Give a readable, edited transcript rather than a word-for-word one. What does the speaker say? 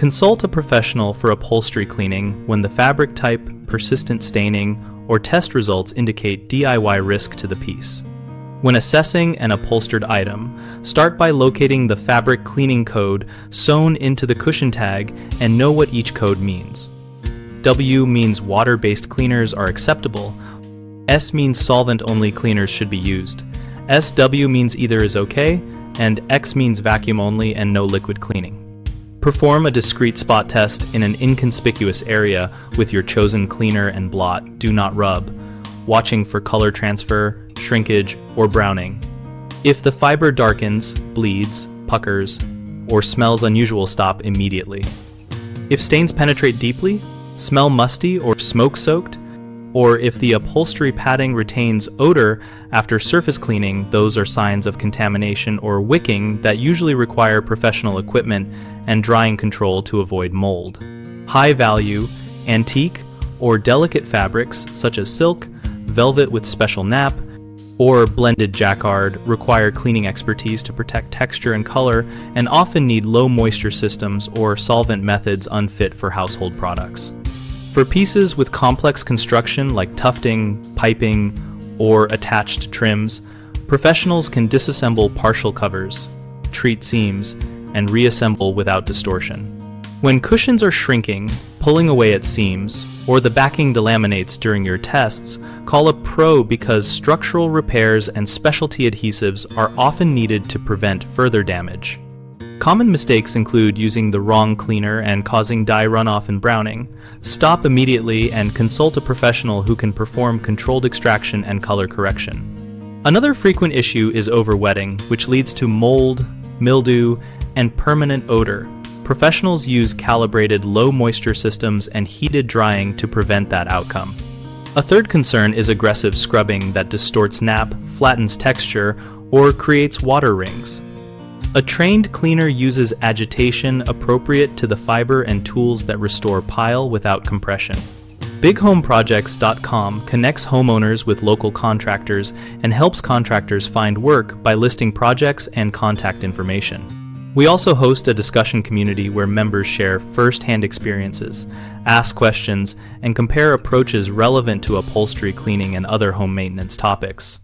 Consult a professional for upholstery cleaning when the fabric type, persistent staining, or test results indicate DIY risk to the piece. When assessing an upholstered item, start by locating the fabric cleaning code sewn into the cushion tag and know what each code means. W means water-based cleaners are acceptable. S means solvent-only cleaners should be used. SW means either is okay, and X means vacuum only and no liquid cleaning. Perform a discrete spot test in an inconspicuous area with your chosen cleaner and blot. Do not rub, watching for color transfer, shrinkage, or browning. If the fiber darkens, bleeds, puckers, or smells unusual, stop immediately. If stains penetrate deeply, smell musty or smoke-soaked, or if the upholstery padding retains odor after surface cleaning, those are signs of contamination or wicking that usually require professional equipment and drying control to avoid mold. High-value, antique, or delicate fabrics such as silk, velvet with special nap, or blended jacquard require cleaning expertise to protect texture and color and often need low moisture systems or solvent methods unfit for household products. For pieces with complex construction like tufting, piping, or attached trims, professionals can disassemble partial covers, treat seams, and reassemble without distortion. When cushions are shrinking, pulling away at seams, or the backing delaminates during your tests, call a pro because structural repairs and specialty adhesives are often needed to prevent further damage. Common mistakes include using the wrong cleaner and causing dye runoff and browning. Stop immediately and consult a professional who can perform controlled extraction and color correction. Another frequent issue is overwetting, which leads to mold, mildew, and permanent odor. Professionals use calibrated low moisture systems and heated drying to prevent that outcome. A third concern is aggressive scrubbing that distorts nap, flattens texture, or creates water rings. A trained cleaner uses agitation appropriate to the fiber and tools that restore pile without compression. BigHomeProjects.com connects homeowners with local contractors and helps contractors find work by listing projects and contact information. We also host a discussion community where members share first-hand experiences, ask questions, and compare approaches relevant to upholstery cleaning and other home maintenance topics.